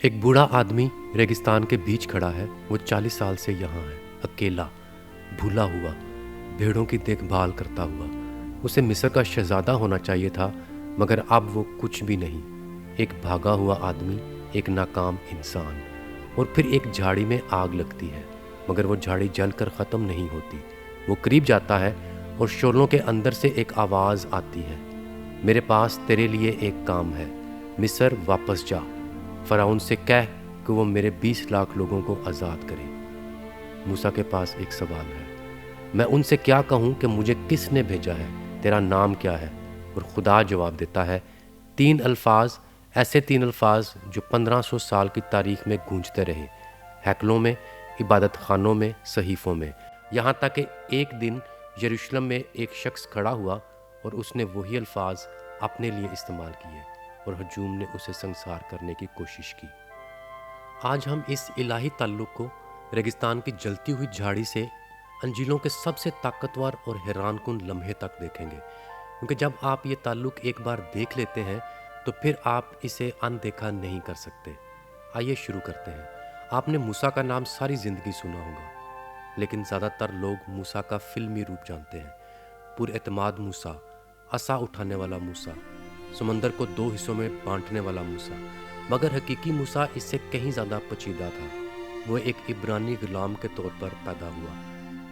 ایک بوڑھا آدمی ریگستان کے بیچ کھڑا ہے۔ وہ 40 سال سے یہاں ہے، اکیلا، بھولا ہوا، بھیڑوں کی دیکھ بھال کرتا ہوا۔ اسے مصر کا شہزادہ ہونا چاہیے تھا، مگر اب وہ کچھ بھی نہیں۔ ایک بھاگا ہوا آدمی، ایک ناکام انسان۔ اور پھر ایک جھاڑی میں آگ لگتی ہے، مگر وہ جھاڑی جل کر ختم نہیں ہوتی۔ وہ قریب جاتا ہے اور شعلوں کے اندر سے ایک آواز آتی ہے، میرے پاس تیرے لیے ایک کام ہے، مصر واپس جا، فرعون سے کہہ کہ وہ میرے 20 لاکھ لوگوں کو آزاد کرے۔ موسیٰ کے پاس ایک سوال ہے، میں ان سے کیا کہوں کہ مجھے کس نے بھیجا ہے، تیرا نام کیا ہے؟ اور خدا جواب دیتا ہے 3 الفاظ، ایسے 3 الفاظ جو 1500 سال کی تاریخ میں گونجتے رہے، ہیکلوں میں، عبادت خانوں میں، صحیفوں میں، یہاں تک کہ ایک دن یروشلم میں ایک شخص کھڑا ہوا اور اس نے وہی الفاظ اپنے لیے استعمال کیے اور ہجوم نے اسے سنسار کرنے کی کوشش کی۔ آج ہم اس الہی تعلق کو ریگستان کی جلتی ہوئی جھاڑی سے انجیلوں کے سب سے طاقتور اور حیران کن لمحے تک دیکھیں گے، کیونکہ جب آپ یہ تعلق ایک بار دیکھ لیتے ہیں تو پھر آپ اسے اندیکھا نہیں کر سکتے۔ آئیے شروع کرتے ہیں۔ آپ نے موسیٰ کا نام ساری زندگی سنا ہوگا، لیکن زیادہ تر لوگ موسیٰ کا فلمی روپ جانتے ہیں۔ پر اعتماد موسیٰ، عصا اٹھانے والا موسیٰ، سمندر کو 2 حصوں میں بانٹنے والا موسیٰ، مگر حقیقی موسیٰ اس سے کہیں زیادہ پیچیدہ تھا۔ وہ ایک عبرانی غلام کے طور پر پیدا ہوا،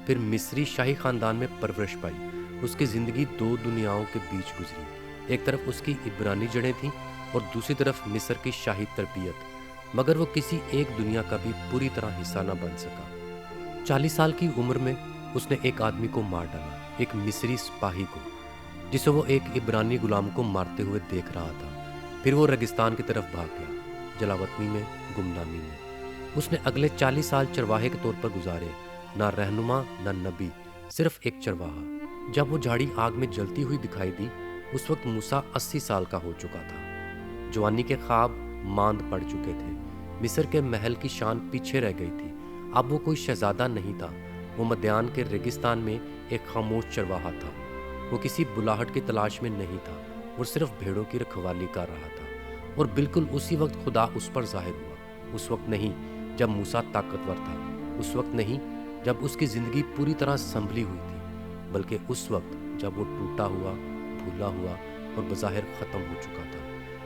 پھر مصری شاہی خاندان میں پرورش پائی۔ اس کی زندگی 2 دنیاؤں کے بیچ گزری، ایک طرف اس کی عبرانی جڑیں تھیں اور دوسری طرف مصر کی شاہی تربیت، مگر وہ کسی ایک دنیا کا بھی پوری طرح حصہ نہ بن سکا۔ 40 سال کی عمر میں اس نے ایک آدمی کو مار ڈالا، ایک مصری سپاہی کو، جسے وہ ایک عبرانی غلام کو مارتے ہوئے دیکھ رہا تھا۔ پھر وہ ریگستان کی طرف بھاگ گیا، جلاوطنی میں، گمنامی میں۔ اس نے اگلے 40 سال چرواہے کے طور پر گزارے، نہ رہنما نہ نبی، صرف ایک چرواہا۔ جب وہ جھاڑی آگ میں جلتی ہوئی دکھائی دی، اس وقت موسیٰ 80 سال کا ہو چکا تھا۔ جوانی کے خواب ماند پڑ چکے تھے، مصر کے محل کی شان پیچھے رہ گئی تھی۔ اب وہ کوئی شہزادہ نہیں تھا، وہ مدیان کے ریگستان میں ایک خاموش چرواہا تھا۔ وہ کسی بلاہٹ کی تلاش میں نہیں تھا، وہ صرف بھیڑوں کی رکھوالی کر رہا تھا۔ اور بالکل اسی وقت خدا اس پر ظاہر ہوا۔ اس وقت نہیں جب موسیٰ طاقتور تھا، اس وقت نہیں جب اس کی زندگی پوری طرح سنبھلی ہوئی تھی، بلکہ اس وقت جب وہ ٹوٹا ہوا، بھولا ہوا اور بظاہر ختم ہو چکا تھا۔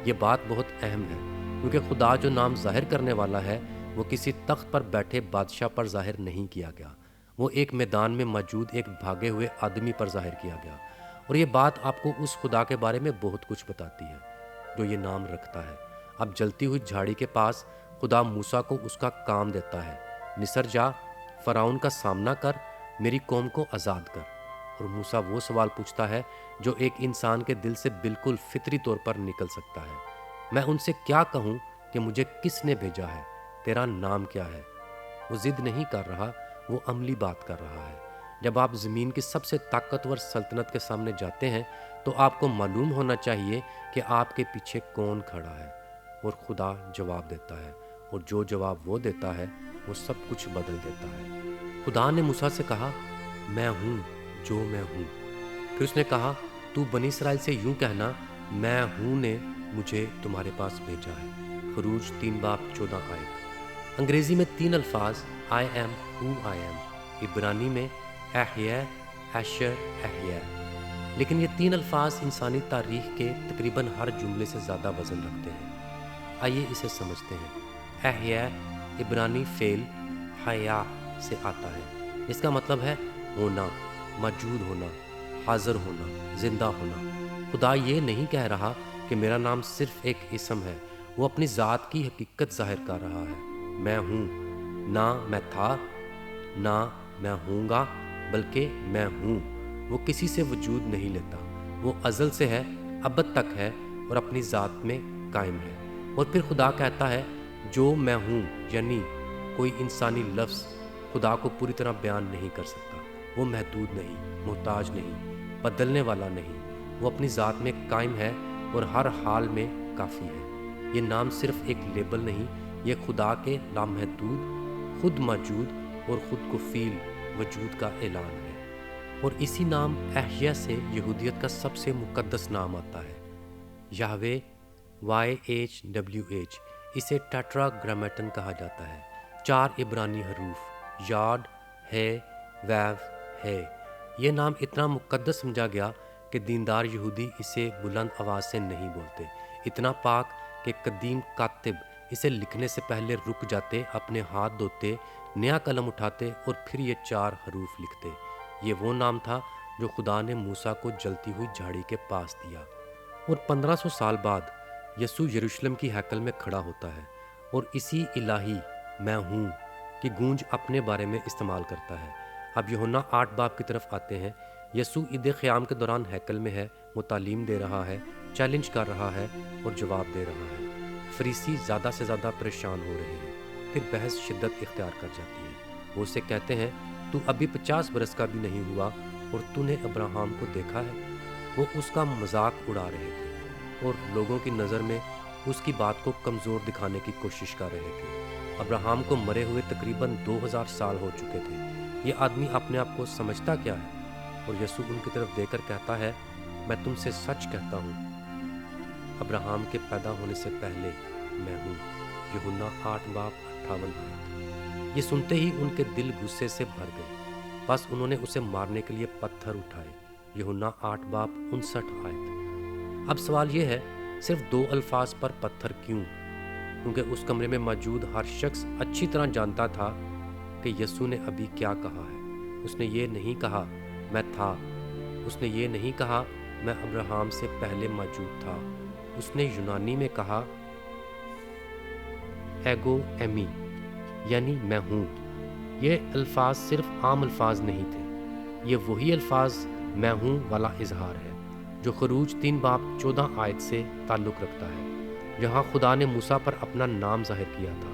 یہ بات بہت اہم ہے، کیونکہ خدا جو نام ظاہر کرنے والا ہے وہ کسی تخت پر بیٹھے بادشاہ پر ظاہر نہیں کیا گیا، وہ ایک میدان میں موجود ایک بھاگے ہوئے آدمی پر ظاہر کیا گیا۔ اور یہ بات آپ کو اس خدا کے بارے میں بہت کچھ بتاتی ہے جو یہ نام رکھتا ہے۔ اب جلتی ہوئی جھاڑی کے پاس خدا موسیٰ کو اس کا کام دیتا ہے، مصر جا، فرعون کا سامنا کر، میری قوم کو آزاد کر۔ اور موسیٰ وہ سوال پوچھتا ہے جو ایک انسان کے دل سے بالکل فطری طور پر نکل سکتا ہے، میں ان سے کیا کہوں کہ مجھے کس نے بھیجا ہے، تیرا نام کیا ہے؟ وہ ضد نہیں کر رہا، وہ عملی بات کر رہا ہے۔ جب آپ زمین کی سب سے طاقتور سلطنت کے سامنے جاتے ہیں تو آپ کو معلوم ہونا چاہیے کہ آپ کے پیچھے کون کھڑا ہے۔ اور خدا جواب دیتا ہے، اور جو جواب وہ دیتا ہے وہ سب کچھ بدل دیتا ہے۔ خدا نے موسیٰ سے کہا، میں ہوں جو میں ہوں۔ پھر اس نے کہا، تو بنی اسرائیل سے یوں کہنا، میں ہوں نے مجھے تمہارے پاس بھیجا ہے۔ خروج 3:14 آیت۔ انگریزی میں 3 الفاظ I am who I am، عبرانی میں احیا، ایشر، احیا۔ لیکن یہ 3 الفاظ انسانی تاریخ کے تقریباً ہر جملے سے زیادہ وزن رکھتے ہیں۔ آئیے اسے سمجھتے ہیں۔ احیا عبرانی فعل حیا سے آتا ہے، اس کا مطلب ہے ہونا، موجود ہونا، حاضر ہونا، زندہ ہونا۔ خدا یہ نہیں کہہ رہا کہ میرا نام صرف ایک اسم ہے، وہ اپنی ذات کی حقیقت ظاہر کر رہا ہے۔ میں ہوں، نہ میں تھا، نہ میں ہوں گا، بلکہ میں ہوں۔ وہ کسی سے وجود نہیں لیتا، وہ ازل سے ہے، ابد تک ہے اور اپنی ذات میں قائم ہے۔ اور پھر خدا کہتا ہے جو میں ہوں، یعنی کوئی انسانی لفظ خدا کو پوری طرح بیان نہیں کر سکتا۔ وہ محدود نہیں، محتاج نہیں، بدلنے والا نہیں، وہ اپنی ذات میں قائم ہے اور ہر حال میں کافی ہے۔ یہ نام صرف ایک لیبل نہیں، یہ خدا کے لامحدود، خود موجود اور خود کفیل وجود کا اعلان ہے۔ اور اسی نام احیا سے یہودیت کا سب سے مقدس نام آتا ہے، یہوہ، YHWH۔ اسے ٹیٹراگرامیٹن کہا جاتا ہے۔ 4 عبرانی حروف یاد ہے ویو ہے۔ یہ نام اتنا مقدس سمجھا گیا کہ دیندار یہودی اسے بلند آواز سے نہیں بولتے، اتنا پاک کہ قدیم کاتب اسے لکھنے سے پہلے رک جاتے، اپنے ہاتھ دھوتے، نیا قلم اٹھاتے اور پھر یہ 4 حروف لکھتے۔ یہ وہ نام تھا جو خدا نے موسیٰ کو جلتی ہوئی جھاڑی کے پاس دیا۔ اور 1500 سال بعد یسوع یروشلم کی ہیکل میں کھڑا ہوتا ہے اور اسی الہی میں ہوں کی گونج اپنے بارے میں استعمال کرتا ہے۔ اب یوحنا 8 باب کی طرف آتے ہیں۔ یسوع عید قیام کے دوران ہیکل میں ہے، وہ تعلیم دے رہا ہے، چیلنج کر رہا ہے اور جواب دے رہا ہے۔ فریسی زیادہ سے زیادہ پریشان ہو رہے ہیں۔ پھر بحث شدت اختیار کر جاتی ہے۔ وہ اسے کہتے ہیں تو ابھی 50 برس کا بھی نہیں ہوا اور تو نے ابراہم کو دیکھا ہے؟ وہ اس کا مذاق اڑا رہے تھے اور لوگوں کی نظر میں اس کی بات کو کمزور دکھانے کی کوشش کر رہے تھے۔ ابراہم کو مرے ہوئے تقریباً 2000 سال ہو چکے تھے۔ یہ آدمی اپنے آپ کو سمجھتا کیا ہے؟ اور یسوع ان کی طرف دیکھ کر کہتا ہے میں تم سے سچ کہتا ہوں ابراہم کے پیدا ہونے سے پہلے میں ہوں۔ یوحنا 8 باب 58 آیت۔ یہ سنتے ہی ان کے دل غصے سے بھر گئے، بس انہوں نے اسے مارنے کے لیے پتھر اٹھائے۔ یوحنا 8 باب 59 آیت۔ اب سوال یہ ہے صرف 2 الفاظ پر پتھر کیوں؟ کیونکہ اس کمرے میں موجود ہر شخص اچھی طرح جانتا تھا کہ یسوع نے ابھی کیا کہا ہے۔ اس نے یہ نہیں کہا میں تھا، اس نے یہ نہیں کہا میں ابراہم سے پہلے موجود تھا، اس نے یونانی میں کہا ایگو ایمی یعنی میں ہوں۔ یہ الفاظ صرف عام الفاظ نہیں تھے، یہ وہی الفاظ میں ہوں والا اظہار ہے جو خروج 3 باب 14 آیت سے تعلق رکھتا ہے، جہاں خدا نے موسیٰ پر اپنا نام ظاہر کیا تھا۔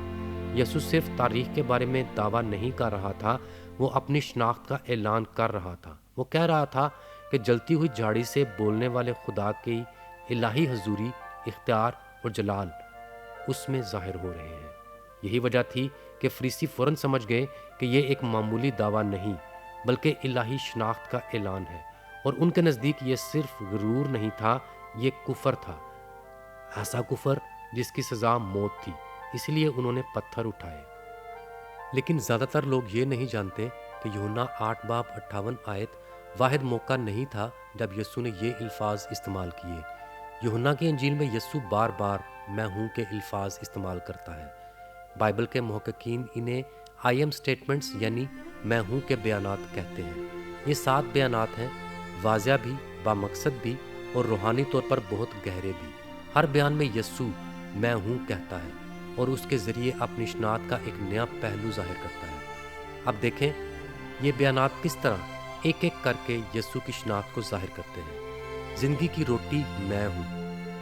یسوع صرف تاریخ کے بارے میں دعویٰ نہیں کر رہا تھا، وہ اپنی شناخت کا اعلان کر رہا تھا۔ وہ کہہ رہا تھا کہ جلتی ہوئی جھاڑی سے بولنے والے خدا کی الہی حضوری، اختیار اور جلال اس میں ظاہر ہو رہے ہیں۔ یہی وجہ تھی کہ فریسی فوراً سمجھ گئے کہ یہ ایک معمولی دعویٰ نہیں بلکہ الہی شناخت کا اعلان ہے، اور ان کے نزدیک یہ صرف غرور نہیں تھا، یہ کفر تھا، ایسا کفر جس کی سزا موت تھی۔ اس لیے انہوں نے پتھر اٹھائے۔ لیکن زیادہ تر لوگ یہ نہیں جانتے کہ یوحنا 8 باب 58 آیت واحد موقع نہیں تھا جب یسوع نے یہ الفاظ استعمال کیے۔ یوحنا کی انجیل میں یسوع بار بار میں ہوں کے الفاظ استعمال کرتا ہے۔ بائبل کے محققین انہیں آئی ایم سٹیٹمنٹس یعنی میں ہوں کے بیانات کہتے ہیں۔ یہ 7 بیانات ہیں، واضح بھی، بامقصد بھی اور روحانی طور پر بہت گہرے بھی۔ ہر بیان میں یسوع میں ہوں کہتا ہے اور اس کے ذریعے اپنی شناخت کا ایک نیا پہلو ظاہر کرتا ہے۔ اب دیکھیں یہ بیانات کس طرح ایک ایک کر کے یسوع کی شناخت کو ظاہر کرتے ہیں۔ زندگی کی روٹی میں ہوں،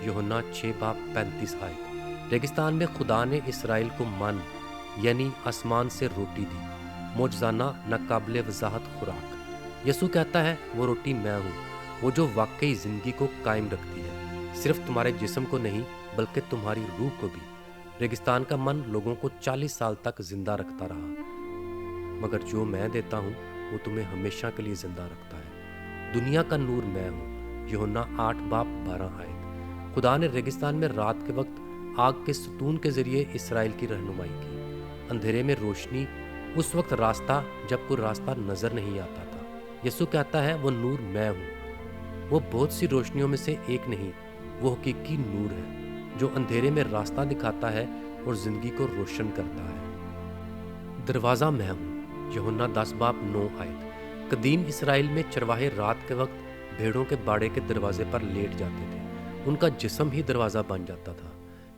یوحنا 6 باب 35 آیت۔ ریگستان میں خدا نے اسرائیل کو من یعنی آسمان سے روٹی دی، معجزانہ ناقابل وضاحت خوراک۔ یسوع کہتا ہے وہ روٹی میں ہوں، وہ جو واقعی زندگی کو قائم رکھتی ہے، صرف تمہارے جسم کو نہیں بلکہ تمہاری روح کو بھی۔ ریگستان کا من لوگوں کو 40 سال تک زندہ رکھتا رہا، مگر جو میں دیتا ہوں وہ تمہیں ہمیشہ کے لیے زندہ رکھتا ہے۔ دنیا کا نور میں ہوں، یوحنا 8 باب 12 آیت۔ خدا نے ریگستان میں رات کے وقت آگ کے ستون کے ذریعے اسرائیل کی رہنمائی کی۔ اندھیرے میں روشنی، اس وقت راستہ جب کوئی راستہ نظر نہیں آتا تھا۔ یسوع کہتا ہے وہ نور میں ہوں۔ وہ بہت سی روشنیوں میں سے ایک نہیں، وہ حقیقی نور ہے جو اندھیرے میں راستہ دکھاتا ہے اور زندگی کو روشن کرتا ہے۔ دروازہ میں ہوں، یوحنا 10 باب 9 آیت۔ قدیم اسرائیل میں چرواہے رات کے وقت بھیڑوں کے باڑے کے دروازے پر لیٹ جاتے تھے، ان کا جسم ہی دروازہ بن جاتا تھا،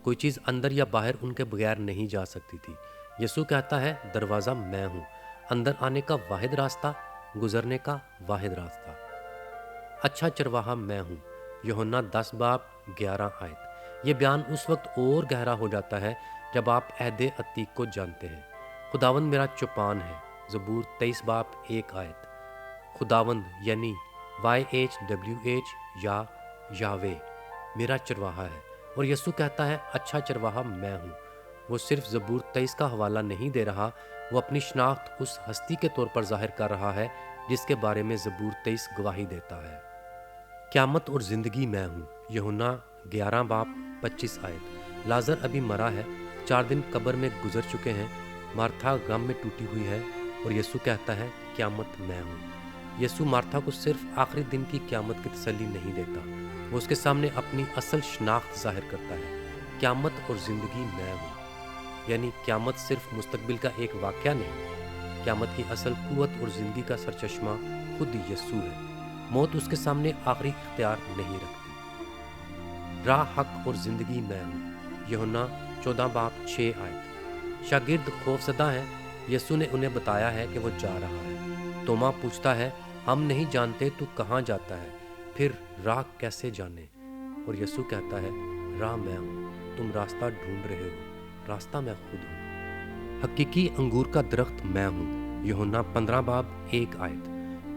کوئی چیز اندر یا باہر ان کے بغیر نہیں جا سکتی تھی۔ یسوع کہتا ہے دروازہ میں ہوں، اندر آنے کا واحد راستہ، گزرنے کا واحد راستہ۔ اچھا چرواہا میں ہوں، یوحنا 10 باب 11 آیت۔ یہ بیان اس وقت اور گہرا ہو جاتا ہے جب آپ عہد عتیق کو جانتے ہیں۔ خداوند میرا چوپان ہے، زبور 23 باب 1 آیت۔ خداوند یعنی YHWH یا یاوے میرا چرواہا ہے، اور یسوع کہتا ہے اچھا چرواہا میں ہوں۔ وہ صرف زبور 23 کا حوالہ نہیں دے رہا، وہ اپنی شناخت اس ہستی کے طور پر ظاہر کر رہا ہے جس کے بارے میں زبور 23 گواہی دیتا ہے۔ قیامت اور زندگی میں ہوں، یوحنا 11 باب 25 آیت۔ لازر ابھی مرا ہے، 4 दिन कब्र में गुजर चुके हैं। मार्था गम में टूटी हुई है और यीशु कहता है क़यामत मैं हूँ। यीशु मार्था को सिर्फ आखिरी दिन की क़यामत की तसल्ली नहीं देता, वो उसके सामने अपनी असल शनाख्त जाहिर करता है। क़यामत और ज़िंदगी मैं हूँ, यानी क़यामत सिर्फ मुस्तकबिल का एक वाक़या नहीं, क़यामत की असल क़ुव्वत और ज़िंदगी का सरचश्मा खुद यीशु है। मौत उसके सामने आखिरी इख्तियार नहीं रखती। राह, हक और ज़िंदगी मैं हूँ। यूहन्ना 14 बाब 6 आयत। शागिर्द खौफज़दा हैं। यीशु ने उन्हें बताया है कि वो जा रहा है। तोमा पूछता है, हम नहीं जानते तू कहाँ जाता है, फिर राह कैसे जाने? और यीशु कहता है, राह मैं हूँ, तुम रास्ता ढूंढ रहे हो, रास्ता मैं खुद हूँ। हकीकी अंगूर का दरख्त मैं हूँ। यूहन्ना 15 बाब 1 आयत।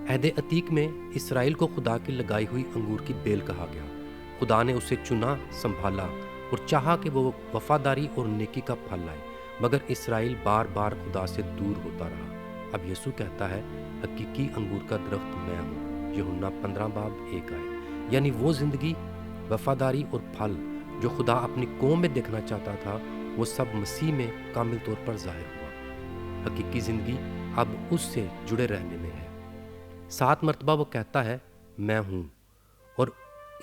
अहद अतीक में इसराइल को खुदा की लगाई हुई अंगूर की बेल कहा गया। खुदा ने उसे चुना, संभाला और चाहा कि वो वफादारी और नेकी का फल लाए, मगर इसराइल बार बार खुदा से दूर होता रहा। अब यीशु कहता है, हकीकी अंगूर का दरख्त मैं हूँ। यूहन्ना 15 बाब 1 आयत। यानी वो जिंदगी, वफादारी और फल जो खुदा अपनी कौम में देखना चाहता था, वो सब मसीह में कामिल तौर पर जाहिर हुआ। हकीकी जिंदगी अब उससे जुड़े रहने में है। 7 मरतबा वो कहता है मैं हूँ और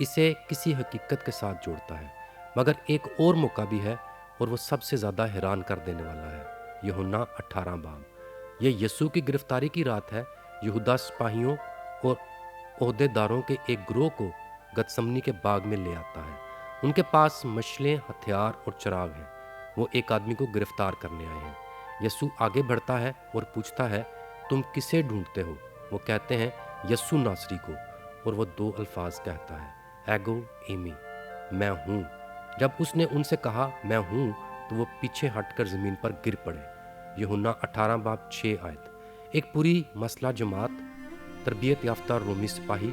इसे किसी हकीकत के साथ जोड़ता है, मगर एक और मौका भी है और वो सबसे ज़्यादा हैरान कर देने वाला है। यूहन्ना 18 बाब। ये यीशु की गिरफ्तारी की रात है। यहूदा सिपाहियों और ओहदेदारों के एक गिरोह को गतसमनी के बाग में ले आता है। उनके पास मशलें, हथियार और चिराग हैं। वो एक आदमी को गिरफ्तार करने आए हैं। यीशु आगे बढ़ता है और पूछता है, तुम किसे ढूंढते हो? वो कहते हैं यीशु नासरी को, और वो 2 अल्फाज कहता है, एगो एमी, मैं हूँ। जब उसने उनसे कहा मैं हूँ, तो वो पीछे हटकर ज़मीन पर गिर पड़े। यूहन्ना 18 बाब 6 आयत। एक पूरी मसला जमात, तरबियत याफ्ता रोमी सिपाही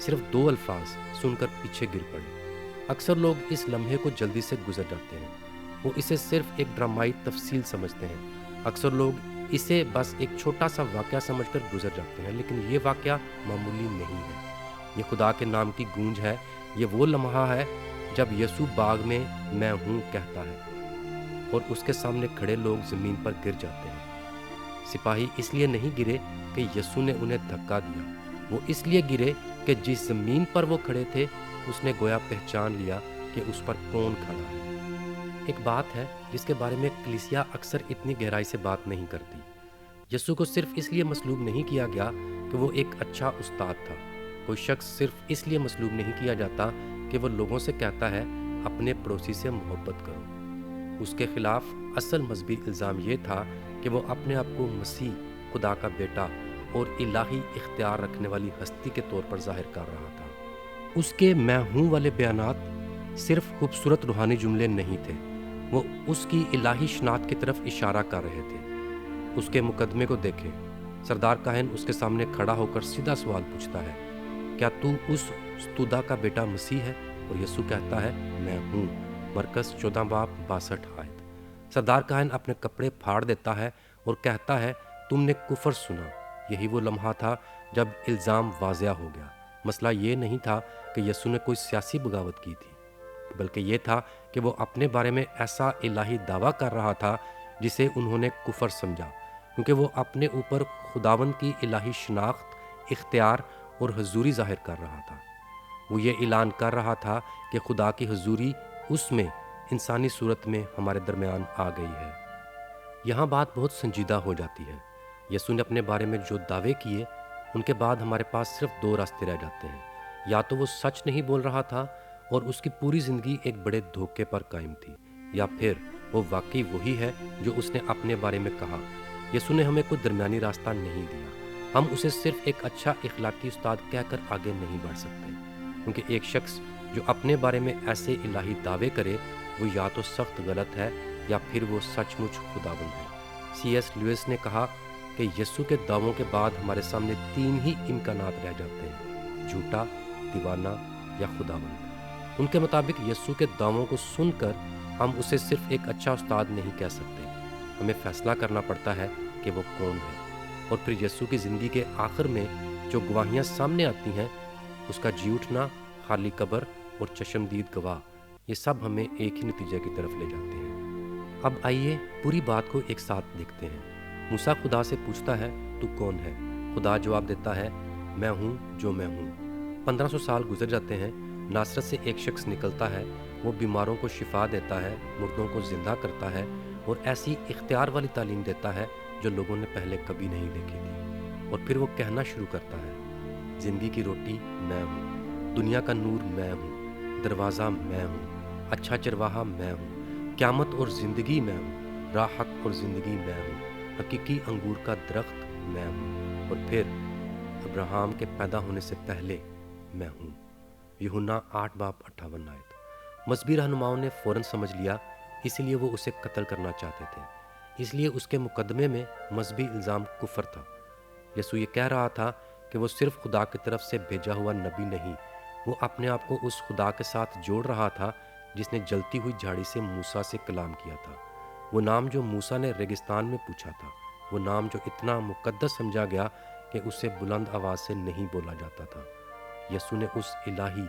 सिर्फ 2 अल्फाज सुनकर पीछे गिर पड़े। अक्सर लोग इस लम्हे को जल्दी से गुजर जाते हैं। वो इसे सिर्फ एक ड्रामाई तफसील समझते हैं। अक्सर लोग इसे बस एक छोटा सा वाक़या समझकर गुजर जाते हैं, लेकिन ये वाक़या मामूली नहीं है। ये खुदा के नाम की गूंज है। ये वो लम्हा है जब यीशु बाग में मैं हूँ कहता है और उसके सामने खड़े लोग ज़मीन पर गिर जाते हैं। सिपाही इसलिए नहीं गिरे कि यीशु ने उन्हें धक्का दिया, वो इसलिए गिरे कि जिस ज़मीन पर वो खड़े थे उसने गोया पहचान लिया कि उस पर कौन खड़ा है। एक बात है जिसके बारे में कलीसिया अक्सर इतनी गहराई से बात नहीं करती। यीशु को सिर्फ इसलिए मसलूब नहीं किया गया कि वो एक अच्छा उस्ताद था। कोई शख्स सिर्फ इसलिए मसलूब नहीं किया जाता कि वो लोगों से कहता है अपने पड़ोसी से मोहब्बत करो। उसके खिलाफ असल मजहबी इल्ज़ाम ये था कि वो अपने आप को मसीह, खुदा का बेटा और इलाही इख्तियार रखने वाली हस्ती के तौर पर जाहिर कर रहा था। उसके मैं हूँ वाले बयानात सिर्फ खूबसूरत रूहानी जुमले नहीं थे, वो उसकी इलाही शनाख्त की तरफ इशारा कर रहे थे। उसके मुकदमे को देखें। सरदार काहिन उसके सामने खड़ा होकर सीधा सवाल पूछता है, क्या तू उस स्तुदा का बेटा मसीह है? और यीशु कहता है मैं हूँ। मरकस 14 बाब 62 आयत। सरदार काहिन अपने कपड़े फाड़ देता है और कहता है तुमने कुफर सुना। यही वो लम्हा था जब इल्ज़ाम वाज़िया हो गया। मसला ये नहीं था कि यीशु ने कोई सियासी बगावत की थी, बल्कि ये था कि वो अपने बारे में ऐसा इलाही दावा कर रहा था जिसे उन्होंने कुफर समझा, क्योंकि वो अपने ऊपर खुदावंद की इलाही शनाख्त, इख्तियार और हजूरी जाहिर कर रहा था। वो ये ऐलान कर रहा था कि खुदा की हजूरी उसमें इंसानी सूरत में हमारे दरमियान आ गई है। यहाँ बात बहुत संजीदा हो जाती है। यीशु ने अपने बारे में जो दावे किए, उनके बाद हमारे पास सिर्फ 2 रास्ते रह जाते हैं। या तो वो सच नहीं बोल रहा था और उसकी पूरी ज़िंदगी एक बड़े धोखे पर कायम थी, या फिर वो वाकई वही है जो उसने अपने बारे में कहा। यीशु ने हमें कोई दरमियानी रास्ता नहीं दिया। हम उसे सिर्फ एक अच्छा इखलाकी उस्ताद कहकर आगे नहीं बढ़ सकते, क्योंकि एक शख्स जो अपने बारे में ऐसे इलाही दावे करे, वो या तो सख्त गलत है या फिर वो सचमुच खुदाबंद है। C.S. लुइस ने कहा कि यीशु के दावों के बाद हमारे सामने 3 ही इम्कानात रह जाते हैं, झूठा, दीवाना या खुदाबंद। उनके मुताबिक यीशु के दावों को सुनकर हम उसे सिर्फ एक अच्छा उस्ताद नहीं कह सकते। हमें फैसला करना पड़ता है कि वो कौन है। और फिर यीशु की ज़िंदगी के आखिर में जो गवाहियाँ सामने आती हैं, उसका जी उठना, खाली कब्र और चश्मदीद गवाह, ये सब हमें एक ही नतीजे की तरफ ले जाते हैं। اب آئیے पूरी बात को एक साथ देखते हैं। मूसा खुदा से पूछता है, तू कौन है? खुदा जवाब देता है, मैं हूँ जो मैं हूँ। 1500 साल गुजर जाते हैं। नासरत से एक शख्स निकलता है, वो बीमारों को शिफा देता है, मुर्दों को जिंदा करता है और ऐसी इख्तियार वाली तालीम देता है जो लोगों ने पहले कभी नहीं देखी थी। और फिर वो कहना शुरू करता है, ज़िंदगी की रोटी मैं हूँ, दुनिया का नूर मैं हूँ, दरवाज़ा मैं हूँ, अच्छा चरवाहा मैं हूँ, क़यामत और ज़िंदगी मैं हूँ, राहत और ज़िंदगी मैं हूँ, हकीकी अंगूर का दरख्त मैं हूँ, और फिर अब्राहम के पैदा होने से पहले मैं हूँ। यूहन्ना 8:58 आयत। मज़हबी रहनुमाओं ने फ़ौरन समझ लिया, इसलिए वो उसे कत्ल करना चाहते थे। इसलिए उसके मुकदमे में मज़हबी इल्ज़ाम कुफ्र था। यसू ये कह रहा था कि वो सिर्फ खुदा की तरफ से भेजा हुआ नबी नहीं, वो अपने आप को उस खुदा के साथ जोड़ रहा था जिसने जलती हुई झाड़ी से मूसा से कलाम किया था। वो नाम जो मूसा ने रेगिस्तान में पूछा था, वो नाम जो इतना मुकद्दस समझा गया कि उसे बुलंद आवाज़ से नहीं बोला जाता था। यसू ने उस इलाही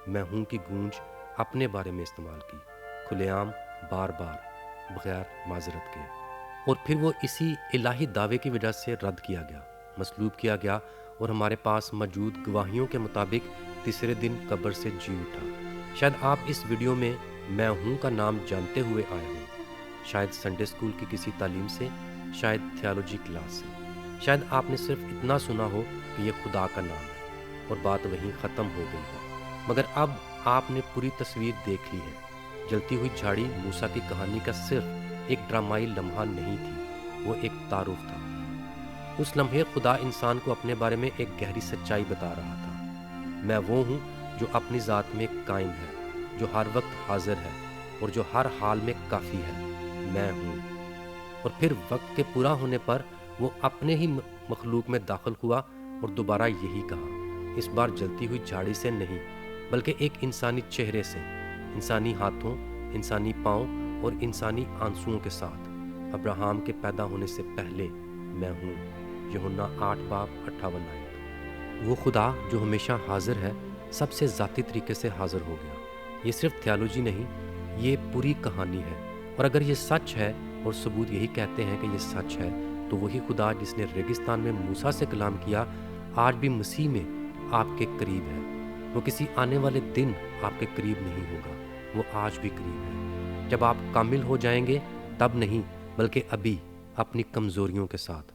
मैं हूँ की गूंज अपने बारे में इस्तेमाल की, खुलेआम, बार बार, बगैर माजरत के। और फिर वो इसी इलाही दावे की वजह से रद्द किया गया, मसलूब किया गया और हमारे पास मौजूद गवाहियों के मुताबिक तीसरे दिन कब्र से जी उठा। शायद आप इस वीडियो में मैं हूँ का नाम जानते हुए आए हों, शायद संडे स्कूल की किसी तालीम से, शायद थियोलॉजी क्लास से, शायद आपने सिर्फ इतना सुना हो कि ये खुदा का नाम है और बात वहीं ख़त्म हो गई है। मगर अब आपने पूरी तस्वीर देख ली है। जलती हुई झाड़ी मूसा की कहानी का सिर्फ एक ड्रामाई लम्हा नहीं थी, वो एक तारुफ था। उस लम्हे खुदा इंसान को अपने बारे में एक गहरी सच्चाई बता रहा था। मैं वो हूँ जो अपनी ज़ात में कायम है, जो हर वक्त हाजिर है और जो हर हाल में काफ़ी है। मैं हूँ। और फिर वक्त के पूरा होने पर वो अपने ही मखलूक में दाखिल हुआ और दोबारा यही कहा, इस बार जलती हुई झाड़ी से नहीं, बल्कि एक इंसानी चेहरे से, इंसानी हाथों, इंसानी पाँव और इंसानी आंसुओं के साथ। अब्राहम के पैदा होने से पहले मैं हूँ। यूहन्ना 8:58 आयत। वो खुदा जो हमेशा हाजिर है, सबसे ज़ाती तरीके से हाजिर हो गया। ये सिर्फ थियोलॉजी नहीं, ये पूरी कहानी है। और अगर ये सच है और सबूत यही कहते हैं कि ये सच है, तो वही खुदा जिसने रेगिस्तान में मूसा से कलाम किया, आज भी मसीह में आपके करीब है। वो किसी आने वाले दिन आपके करीब नहीं होगा, वो आज भी करीब है। जब आप कामिल हो जाएंगे, तब नहीं, बल्कि अभी, अपनी कमज़ोरियों के साथ।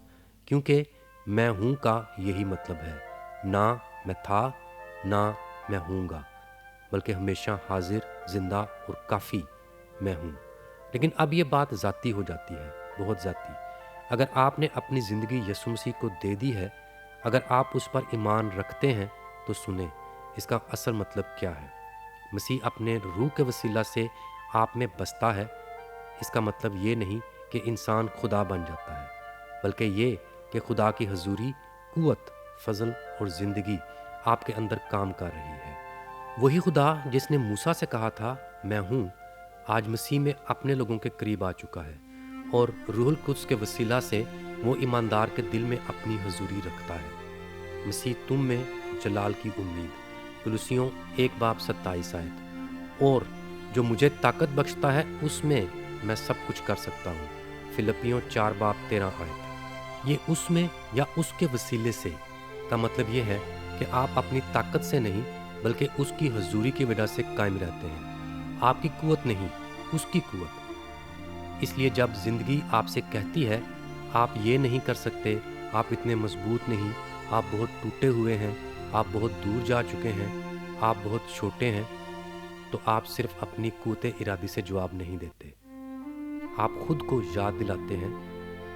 क्योंकि मैं हूँ का यही मतलब है, ना मैं था, ना मैं हूँगा, बल्कि हमेशा हाजिर, जिंदा और काफ़ी मैं हूँ। लेकिन अब ये बात ज़ाती हो जाती है, बहुत ज़ाती। अगर आपने अपनी ज़िंदगी यसु मसीह को दे दी है, अगर आप उस पर ईमान रखते हैं, तो सुने इसका असल मतलब क्या है। मसीह अपने रूह के वसीला से आप में बसता है। इसका मतलब ये नहीं कि इंसान खुदा बन जाता है, बल्कि ये कि खुदा की हजूरी, कुव्वत, फजल और ज़िंदगी आपके अंदर काम कर रही है। वही खुदा जिसने मूसा से कहा था मैं हूँ, आज मसीह में अपने लोगों के करीब आ चुका है और रूहुल कुद्स के वसीला से वो ईमानदार के दिल में अपनी हजूरी रखता है। मसीह तुम में जलाल की उम्मीद, कुलुसियों 1:27 आयत। और जो मुझे ताकत बख्शता है, उसमें मैं सब कुछ कर सकता हूँ, फिलिपियों 4:13 आयत। ये उसमें या उसके वसीले से का मतलब ये है कि आप अपनी ताकत से नहीं, बल्कि उसकी हजूरी की वजह से कायम रहते हैं। आपकी कुव्वत नहीं, उसकी कुव्वत। इसलिए जब जिंदगी आपसे कहती है आप ये नहीं कर सकते, आप इतने मजबूत नहीं, आप बहुत टूटे हुए हैं, आप बहुत दूर जा चुके हैं, आप बहुत छोटे हैं, तो आप सिर्फ अपनी कुव्वत इरादी से जवाब नहीं देते। आप खुद को याद दिलाते हैं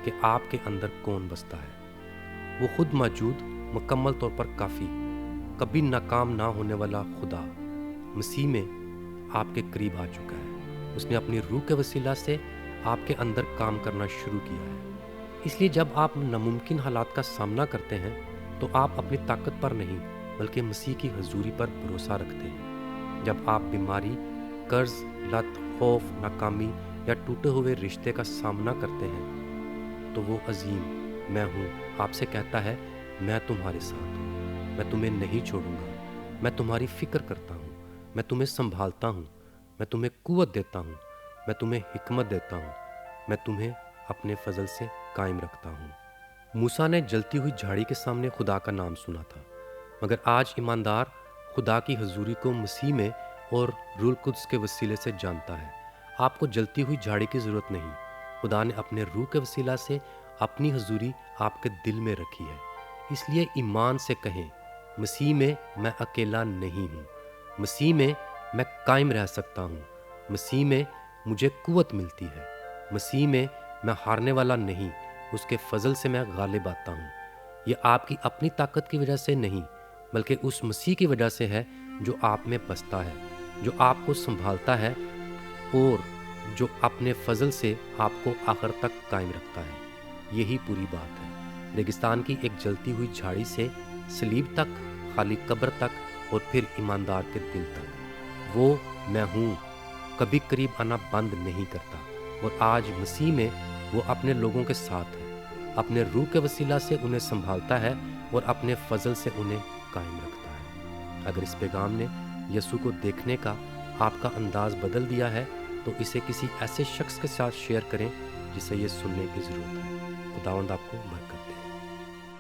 कि आपके अंदर कौन बसता है। वो खुद मौजूद, मुकम्मल तौर पर काफ़ी, कभी नाकाम ना होने वाला खुदा मसीह में आपके करीब आ चुका है। उसने अपनी रूह के वसीला से आपके अंदर काम करना शुरू किया है। इसलिए जब आप नामुमकिन हालात का सामना करते हैं, तो आप अपनी ताकत पर नहीं, बल्कि मसीह की हजूरी पर भरोसा रखते हैं। जब आप बीमारी, कर्ज, लत, खौफ, नाकामी या टूटे हुए रिश्ते का सामना करते हैं, तो वो अजीम मैं हूँ आपसे कहता है, मैं तुम्हारे साथ हूँ, मैं तुम्हें नहीं छोड़ूंगा, मैं तुम्हारी फिक्र करता हूँ, मैं तुम्हें संभालता हूँ, मैं तुम्हें कुव्वत देता हूँ, मैं तुम्हें हिकमत देता हूँ, मैं तुम्हें अपने फजल से कायम रखता हूँ। मूसा ने जलती हुई झाड़ी के सामने खुदा का नाम सुना था, मगर आज ईमानदार खुदा की हजूरी को मसीह में और रूह कुद्स के वसीले से जानता है। आपको जलती हुई झाड़ी की ज़रूरत नहीं, खुदा ने अपने रूह के वसीला से अपनी हजूरी आपके दिल में रखी है। इसलिए ईमान से कहें, मसीह में मैं अकेला नहीं हूँ, मसीह में मैं कायम रह सकता हूँ, मसीह में मुझे कुव्वत मिलती है, मसीह में मैं हारने वाला नहीं, उसके फजल से मैं गालिब आता हूँ। ये आपकी अपनी ताकत की वजह से नहीं, बल्कि उस मसीह की वजह से है जो आप में बसता है, जो आपको संभालता है और जो अपने फजल से आपको आखिर तक कायम रखता है। यही पूरी बात है। रेगिस्तान की एक जलती हुई झाड़ी से सलीब तक, खाली कब्र तक और फिर ईमानदार के दिल तक। वो मैं हूँ कभी करीब आना बंद नहीं करता, और आज मसीह में वो अपने लोगों के साथ है, अपने रूह के वसीला से उन्हें संभालता है और अपने फजल से उन्हें कायम रखता है। अगर इस पैगाम ने यसू को देखने का आपका अंदाज बदल दिया है तो इसे किसी ऐसे शख्स के साथ शेयर करें जिसे ये सुनने की ज़रूरत है। खुदावंद आपको बरकत दे।